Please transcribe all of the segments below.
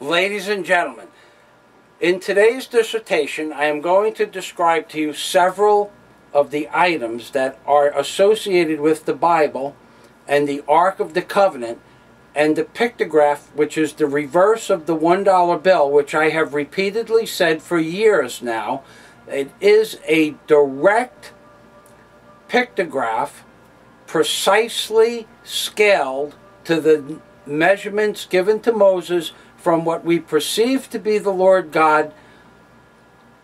Ladies and gentlemen, in today's dissertation I am going to describe to you several of the items that are associated with the Bible and the Ark of the Covenant and the pictograph, which is the reverse of the $1 bill, which I have repeatedly said for years now. It is a direct pictograph, precisely scaled to the measurements given to Moses from what we perceive to be the Lord God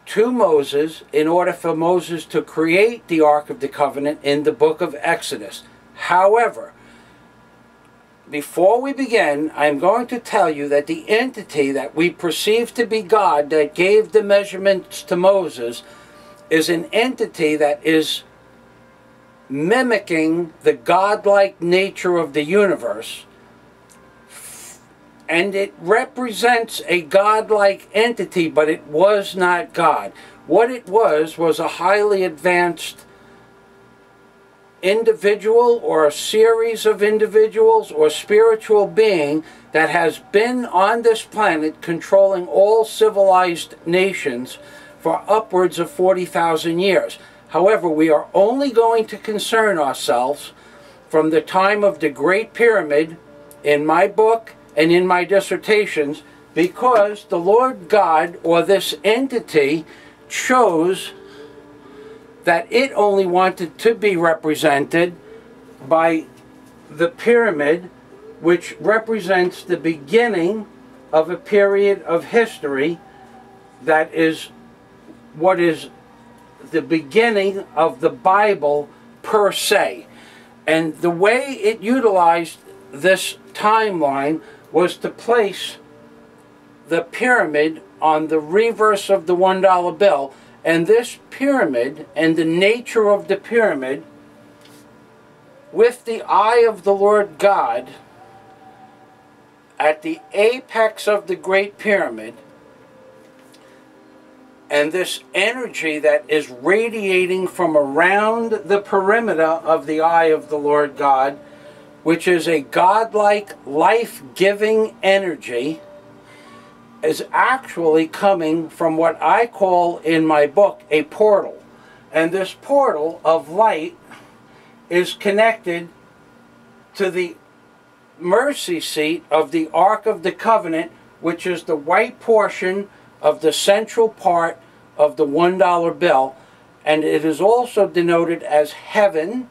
to Moses in order for Moses to create the Ark of the Covenant in the book of Exodus. However, before we begin, I am going to tell you that the entity that we perceive to be God that gave the measurements to Moses is an entity that is mimicking the godlike nature of the universe, and it represents a godlike entity, but it was not God. What it was a highly advanced individual or a series of individuals or spiritual being that has been on this planet controlling all civilized nations for upwards of 40,000 years. However, we are only going to concern ourselves from the time of the Great Pyramid in my book and in my dissertations, because the Lord God, or this entity, chose that it only wanted to be represented by the pyramid, which represents the beginning of a period of history that is what is the beginning of the Bible per se. And the way it utilized this timeline was to place the pyramid on the reverse of the $1 bill. And this pyramid and the nature of the pyramid, with the eye of the Lord God at the apex of the Great Pyramid, and this energy that is radiating from around the perimeter of the eye of the Lord God, which is a godlike, life-giving energy, is actually coming from what I call in my book a portal. And this portal of light is connected to the mercy seat of the Ark of the Covenant, which is the white portion of the central part of the $1 bill. And it is also denoted as heaven,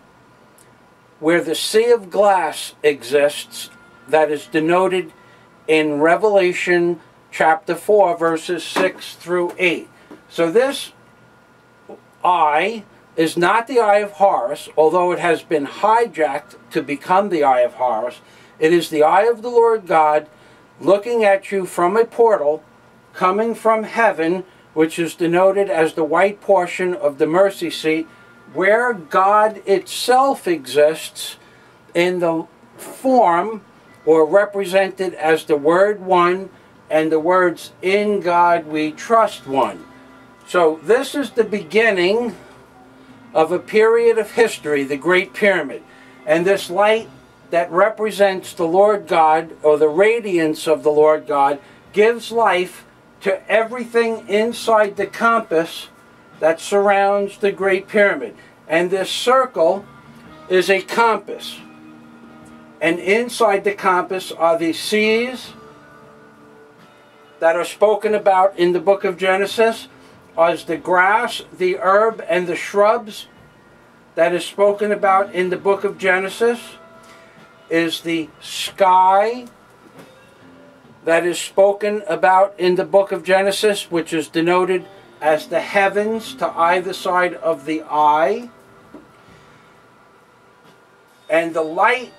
where the sea of glass exists, that is denoted in Revelation chapter 4, verses 6 through 8. So this eye is not the eye of Horus, although it has been hijacked to become the eye of Horus. It is the eye of the Lord God looking at you from a portal coming from heaven, which is denoted as the white portion of the mercy seat, where God itself exists in the form or represented as the Word One and the words, "In God we trust" one. So this is the beginning of a period of history, the Great Pyramid. And this light that represents the Lord God, or the radiance of the Lord God, gives life to everything inside the compass that surrounds the Great Pyramid. And this circle is a compass. And inside the compass are the seas that are spoken about in the book of Genesis, as the grass, the herb, and the shrubs that is spoken about in the book of Genesis, is the sky that is spoken about in the book of Genesis, which is denoted as the heavens to either side of the eye. And the light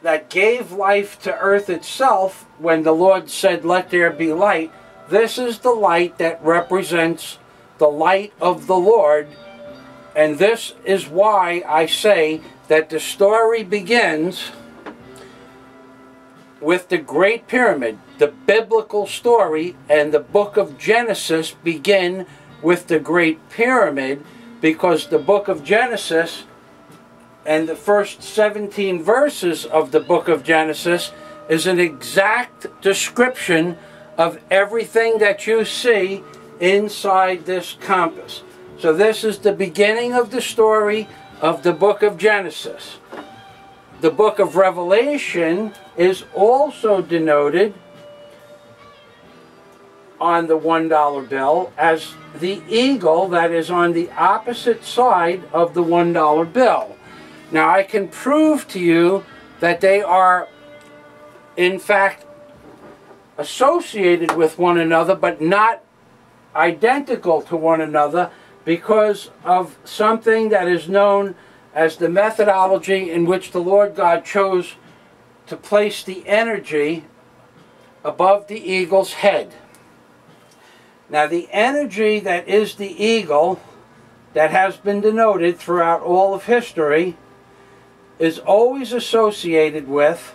that gave life to earth itself, when the Lord said, "Let there be light," this is the light that represents the light of the Lord. And this is why I say that the story begins with the Great Pyramid. The biblical story and the book of Genesis begin with the Great Pyramid, because the book of Genesis and the first 17 verses of the book of Genesis is an exact description of everything that you see inside this compass. So this is the beginning of the story of the book of Genesis. The book of Revelation is also denoted on the $1 bill as the eagle that is on the opposite side of the $1 bill. Now I can prove to you that they are in fact associated with one another, but not identical to one another, because of something that is known as the methodology in which the Lord God chose to place the energy above the eagle's head. Now the energy that is the eagle, that has been denoted throughout all of history, is always associated with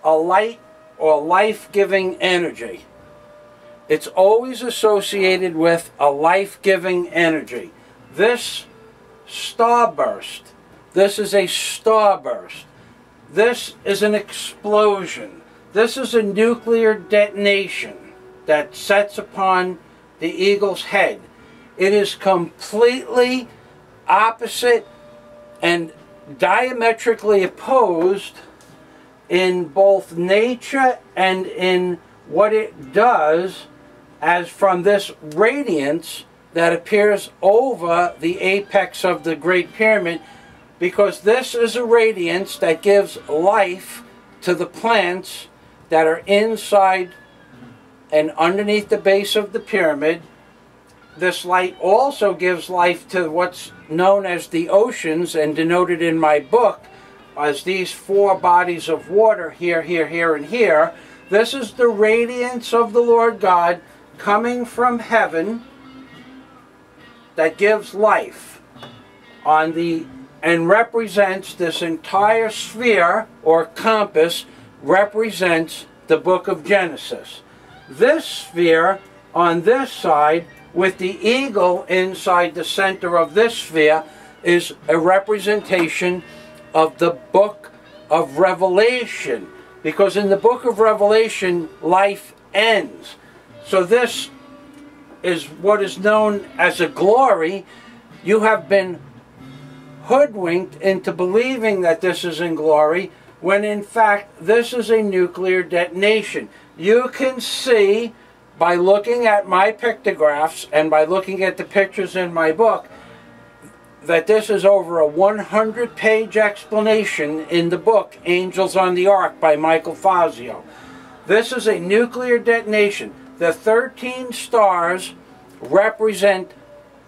a light or life-giving energy. It's always associated with a life-giving energy. This starburst, this is a starburst. This is an explosion. This is a nuclear detonation that sets upon the eagle's head. It is completely opposite and diametrically opposed in both nature and in what it does, as from this radiance that appears over the apex of the Great Pyramid, because this is a radiance that gives life to the plants that are inside and underneath the base of the pyramid. This light also gives life to what's known as the oceans, and denoted in my book as these four bodies of water, here, here, here, and here. This is the radiance of the Lord God coming from heaven that gives life on the, and represents this entire sphere or compass, represents the book of Genesis. This sphere on this side, with the eagle inside the center of this sphere, is a representation of the book of Revelation, because in the book of Revelation life ends. So this is what is known as a glory. You have been hoodwinked into believing that this is in glory, when in fact this is a nuclear detonation. You can see by looking at my pictographs and by looking at the pictures in my book that this is over a 100-page explanation in the book Angels on the Ark by Michael Fazio. This is a nuclear detonation. The 13 stars represent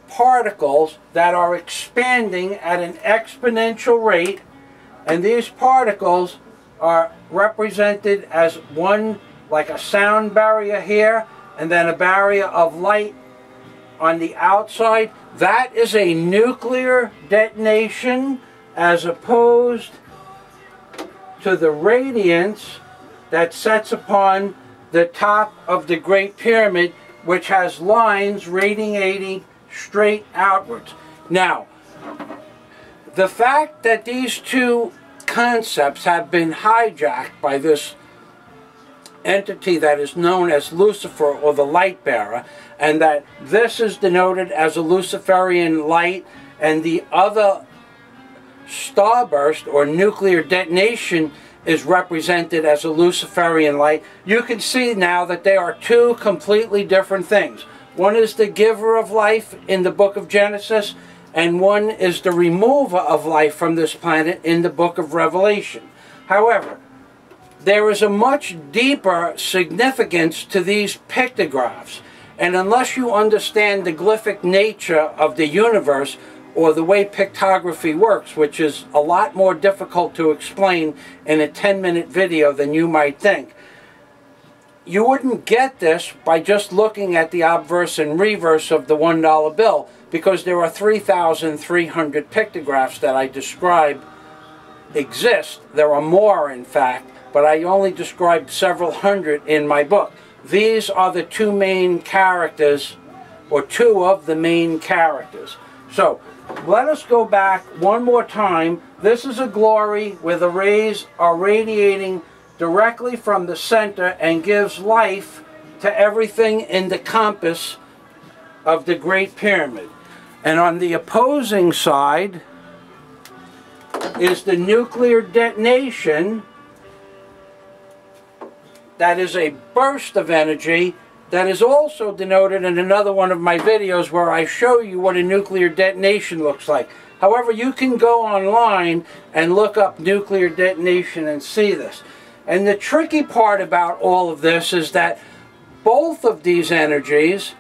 particles that are expanding at an exponential rate, and these particles are represented as one, like a sound barrier here, and then a barrier of light on the outside. That is a nuclear detonation, as opposed to the radiance that sets upon the top of the Great Pyramid, which has lines radiating straight outwards. Now, the fact that these two concepts have been hijacked by this entity that is known as Lucifer, or the light bearer, and that this is denoted as a Luciferian light, and the other starburst or nuclear detonation is represented as a Luciferian light, you can see now that they are two completely different things. One is the giver of life in the book of Genesis, and one is the remover of life from this planet in the book of Revelation. However, there is a much deeper significance to these pictographs, and unless you understand the glyphic nature of the universe, or the way pictography works, which is a lot more difficult to explain in a 10-minute video than you might think, you wouldn't get this by just looking at the obverse and reverse of the $1 bill, because there are 3,300 pictographs that I describe exist. There are more, in fact, but I only described several hundred in my book. These are the two main characters, or two of the main characters. So, let us go back one more time. This is a glory where the rays are radiating directly from the center and gives life to everything in the compass of the Great Pyramid. And on the opposing side is the nuclear detonation. That is a burst of energy that is also denoted in another one of my videos where I show you what a nuclear detonation looks like. However, you can go online and look up nuclear detonation and see this. And the tricky part about all of this is that both of these energies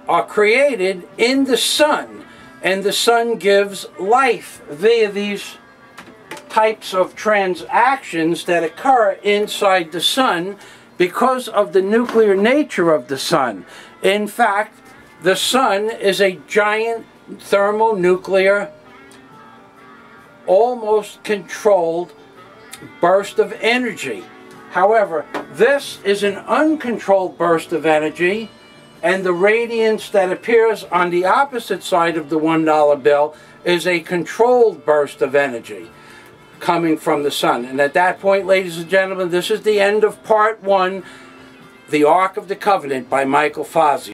are created in the sun, and the sun gives life via these types of transactions that occur inside the sun because of the nuclear nature of the sun. In fact, the sun is a giant thermonuclear, almost controlled burst of energy. However, this is an uncontrolled burst of energy, and the radiance that appears on the opposite side of the $1 bill is a controlled burst of energy coming from the sun. And at that point, ladies and gentlemen, this is the end of part 1, The Ark of the Covenant by Michael Fazio.